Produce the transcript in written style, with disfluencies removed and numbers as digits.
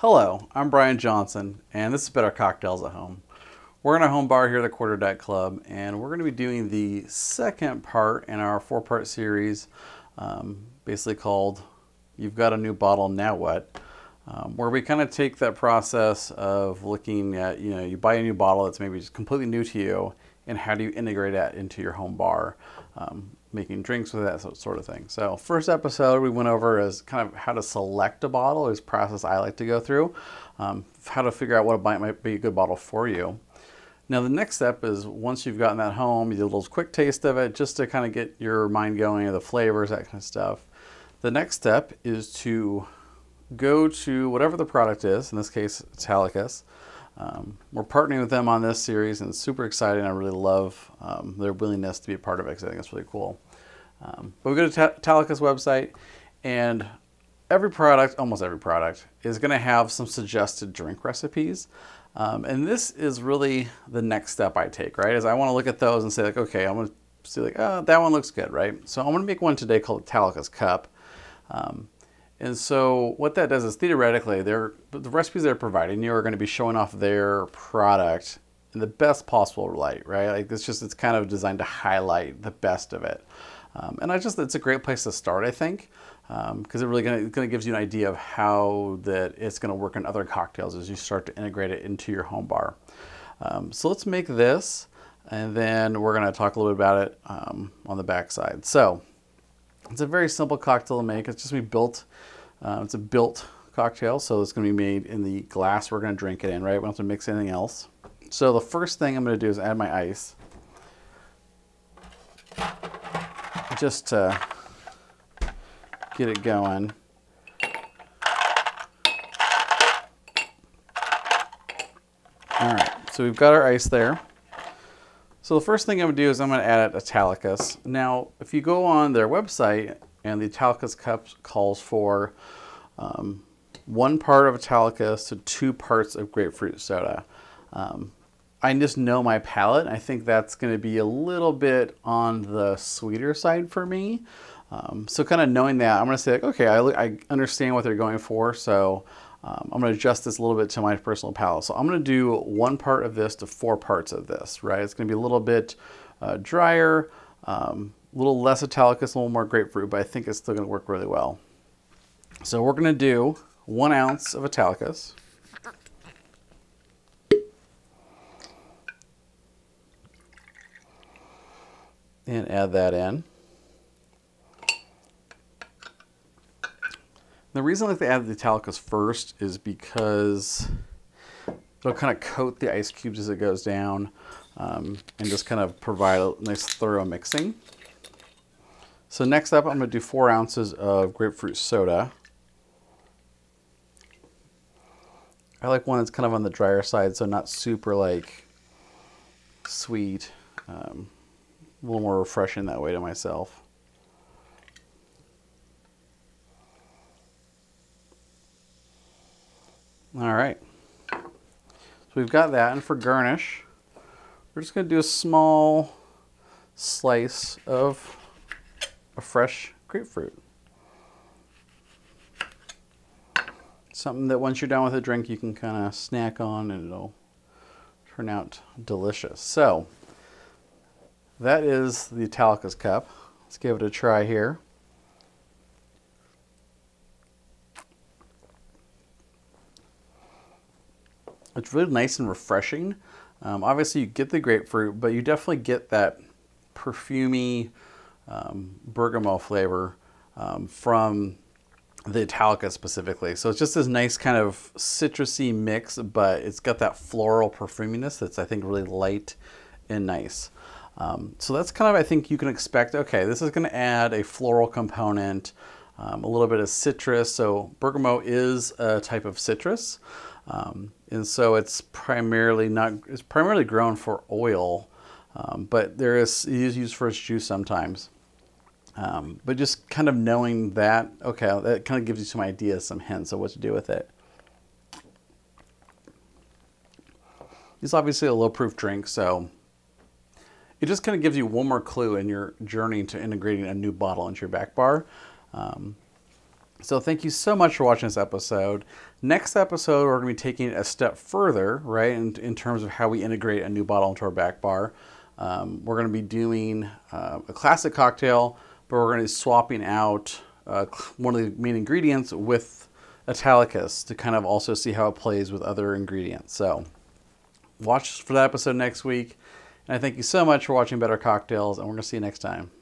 Hello, I'm Brian Johnson, and this is Better Cocktails at Home. We're in our home bar here at the Quarter Deck Club, and we're going to be doing the second part in our four-part series, basically called You've Got a New Bottle, Now What? Where we kind of take that process of looking at, you buy a new bottle that's maybe just completely new to you, and how do you integrate that into your home bar, making drinks with that sort of thing. So first episode we went over is kind of how to select a bottle, is a process I like to go through, how to figure out what might be a good bottle for you. Now the next step is, once you've gotten that home, you do a little quick taste of it just to kind of get your mind going, the flavors, that kind of stuff. The next step is to go to whatever the product is, in this case Italicus. We're partnering with them on this series, and it's super exciting. I really love their willingness to be a part of it, because I think it's really cool. But we go to Italicus website, and every product, almost every product, is going to have some suggested drink recipes. And this is really the next step I take, right? Is I want to look at those and say, like, okay, I'm going to see, like, oh, that one looks good, right? So I'm going to make one today called Italicus Cup. And so what that does is, theoretically, the recipes they're providing you are going to be showing off their product in the best possible light, right? Like, it's kind of designed to highlight the best of it. And it's a great place to start, I think, because it really kind of gives you an idea of how that it's going to work in other cocktails as you start to integrate it into your home bar. So let's make this, and then we're going to talk a little bit about it on the back side. So it's a very simple cocktail to make. It's just going to be built. It's a built cocktail, so it's going to be made in the glass we're going to drink it in, right? We don't have to mix anything else. So the first thing I'm going to do is add my ice, just to get it going. All right, so we've got our ice there. So the first thing I'm going to do is I'm going to add Italicus. Now, if you go on their website, and the Italicus Cup calls for 1 part of Italicus to 2 parts of grapefruit soda. I just know my palate. I think that's going to be a little bit on the sweeter side for me. So kind of knowing that, I'm going to say, like, okay, I understand what they're going for, so I'm going to adjust this a little bit to my personal palate. So I'm going to do 1 part of this to 4 parts of this, right? It's going to be a little bit drier, a little less Italicus, a little more grapefruit, but I think it's still going to work really well. So we're going to do 1 ounce of Italicus. And add that in. The reason I like to add the Italicus first is because it'll kind of coat the ice cubes as it goes down, and just kind of provide a nice thorough mixing. So next up, I'm going to do 4 ounces of grapefruit soda. I like one that's kind of on the drier side, so not super like sweet. A little more refreshing that way to myself. All right, so we've got that, and for garnish, we're just going to do a small slice of a fresh grapefruit. Something that once you're done with a drink, you can kind of snack on, and it'll turn out delicious. So that is the Italicus Cup. Let's give it a try here. It's really nice and refreshing. Obviously you get the grapefruit, but you definitely get that perfumey bergamot flavor from the Italicus specifically. So it's just this nice kind of citrusy mix, but it's got that floral perfuminess that's, I think, really light and nice. So that's kind of, I think you can expect, okay, this is going to add a floral component, a little bit of citrus. So bergamot is a type of citrus. And so it's primarily grown for oil, but it is used for its juice sometimes. But just kind of knowing that, okay, that kind of gives you some ideas, some hints of what to do with it. It's obviously a low-proof drink, so it just kind of gives you one more clue in your journey to integrating a new bottle into your back bar. So thank you so much for watching this episode. Next episode, we're going to be taking it a step further, right, in terms of how we integrate a new bottle into our back bar. We're going to be doing a classic cocktail, but we're going to be swapping out one of the main ingredients with Italicus to kind of also see how it plays with other ingredients. So watch for that episode next week. And I thank you so much for watching Better Cocktails, and we're going to see you next time.